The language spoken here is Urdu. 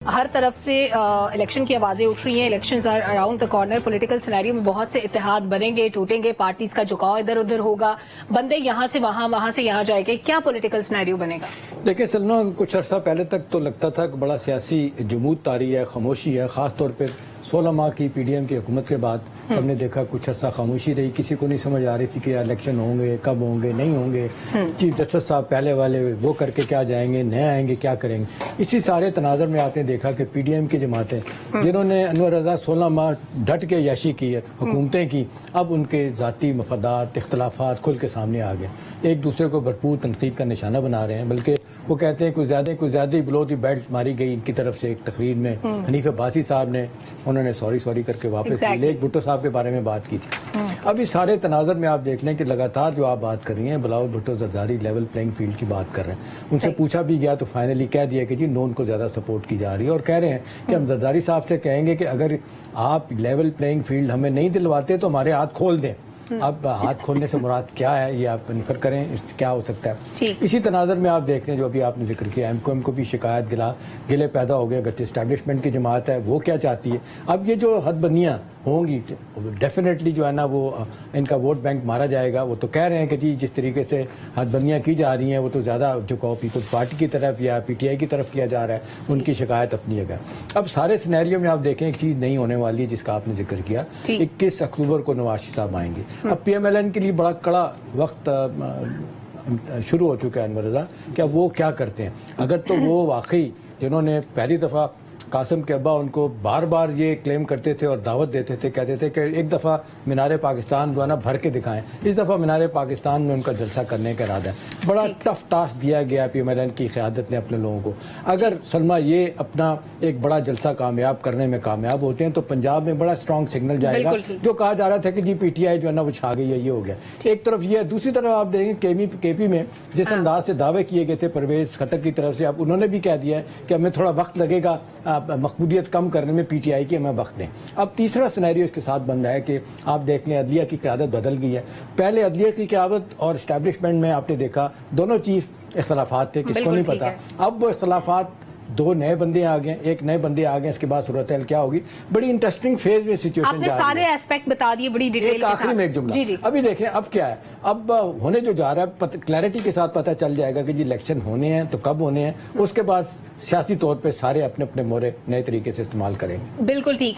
ہر طرف سے الیکشن کی آوازیں اٹھ رہی ہیں. Elections are around the corner. Political scenario میں بہت سے اتحاد بنیں گے, ٹوٹیں گے, پارٹیز کا جھکاؤ ادھر ادھر ہوگا, بندے یہاں سے وہاں, وہاں سے یہاں جائیں گے. کیا پولیٹیکل سینیریو بنے گا؟ دیکھیں سلما, کچھ عرصہ پہلے تک تو لگتا تھا کہ بڑا سیاسی جمود طاری ہے, خاموشی ہے. خاص طور پہ 16 ماہ کی پی ڈی ایم کی حکومت کے بعد ہم نے دیکھا کچھ عرصہ خاموشی رہی. کسی کو نہیں سمجھ آ رہی تھی کہ الیکشن ہوں گے, کب ہوں گے, نہیں ہوں گے. چیف جسٹس صاحب پہلے والے وہ کر کے کیا جائیں گے, نئے آئیں گے کیا کریں گے. اسی سارے تناظر میں آپ نے دیکھا کہ پی ڈی ایم کی جماعتیں جنہوں نے انور رضا 16 ماہ ڈٹ کے عیاشی کی ہے, حکومتیں کی, اب ان کے ذاتی مفادات, اختلافات کھل کے سامنے آ گئے. ایک دوسرے کو بھرپور تنقید کا نشانہ بنا رہے ہیں. بلکہ وہ کہتے ہیں کوئی زیادہ بلو دی بیلٹ ماری گئی ان کی طرف سے. ایک تقریر میں حنیف عباسی صاحب نے انہوں نے سوری کر کے واپس کی. لیک بھٹو صاحب کے بارے میں بات کی تھی. اب اس سارے تناظر میں آپ دیکھ لیں کہ لگاتار جو آپ بات کر رہی ہیں, Bilawal Bhutto Zardari level playing field کی بات کر رہے ہیں. ان سے پوچھا بھی گیا تو فائنلی کہہ دیا کہ جی نون کو زیادہ سپورٹ کی جا رہی ہے, اور کہہ رہے ہیں کہ ہم زرداری صاحب سے کہیں گے کہ اگر آپ لیول پلینگ فیلڈ ہمیں نہیں دلواتے تو ہمارے ہاتھ کھول دیں. اب ہاتھ کھولنے سے مراد کیا ہے یہ آپ انفر کریں, کیا ہو سکتا ہے. اسی تناظر میں آپ دیکھ رہے ہیں جو ابھی آپ نے ذکر کیا, ایم کو بھی شکایت گلے پیدا ہو گئے. اگر اسٹیبلشمنٹ کی جماعت ہے وہ کیا چاہتی ہے. اب یہ جو حد بندیاں ہوں گی ڈیفینیٹلی جو ہے نا وہ ان کا ووٹ بینک مارا جائے گا. وہ تو کہہ رہے ہیں کہ جی جس طریقے سے حد بندیاں کی جا رہی ہیں وہ تو زیادہ جھکاؤ پیپلز پارٹی کی طرف یا پی ٹی آئی کی طرف کیا جا رہا ہے. ان کی شکایت اپنی جگہ. اب سارے سینیریو میں آپ دیکھیں ایک چیز نہیں ہونے والی ہے جس کا آپ نے ذکر کیا. 21 اکتوبر کو نواز شریف صاحب آئیں گے. اب پی ایم ایل این کے لیے بڑا کڑا وقت شروع ہو چکا ہے انور رضا کہ اب وہ کیا کرتے ہیں. اگر تو وہ واقعی جنہوں نے پہلی دفعہ قاسم کے ابا ان کو بار بار یہ کلیم کرتے تھے اور دعوت دیتے تھے, کہتے تھے کہ ایک دفعہ مینار پاکستان جو ہے نا بھر کے دکھائیں, اس دفعہ مینار پاکستان میں ان کا جلسہ کرنے کا ارادہ ہے. بڑا ٹف ٹاسک دیا گیا پی ایم ایل این کی قیادت نے اپنے لوگوں کو. اگر سلما یہ اپنا ایک بڑا جلسہ کامیاب کرنے میں کامیاب ہوتے ہیں تو پنجاب میں بڑا اسٹرانگ سگنل جائے گا. جو کہا جا رہا تھا کہ جی پی ٹی آئی جو ہے نا وہ چھا گئی ہے, یہ ہو گیا. ایک طرف یہ, دوسری طرف آپ دیکھیں کے پی میں جس انداز سے دعوے کیے گئے تھے پرویز خٹک کی طرف سے, اب انہوں نے بھی کہہ دیا ہے کہ ہمیں تھوڑا وقت لگے گا مقبولیت کم کرنے میں پی ٹی آئی کی, ہمیں وقت دیں. اب تیسرا سینیریو اس کے ساتھ بن رہا ہے کہ آپ دیکھ لیں عدلیہ کی قیادت بدل گئی ہے. پہلے عدلیہ کی قیادت اور اسٹیبلشمنٹ میں آپ نے دیکھا دونوں چیف اختلافات تھے, کس کو نہیں پتا. اب وہ اختلافات, دو نئے بندے آ گئے, ایک نئے بندے آ گئے, اس کے بعد صورتحال کیا ہوگی. بڑی انٹرسٹنگ فیز میں سچویشن جا رہی ہے. آپ نے سارے ایسپیکٹ بتا دیے بڑی ڈیٹیل کے ساتھ. آخری میں ایک جملہ ابھی دیکھیں اب کیا ہے. اب ہونے جو جا رہا ہے کلیئرٹی کے ساتھ پتہ چل جائے گا کہ جی الیکشن ہونے ہیں تو کب ہونے ہیں. اس کے بعد سیاسی طور پہ سارے اپنے اپنے مورے نئے طریقے سے استعمال کریں گے. بالکل ٹھیک ہے.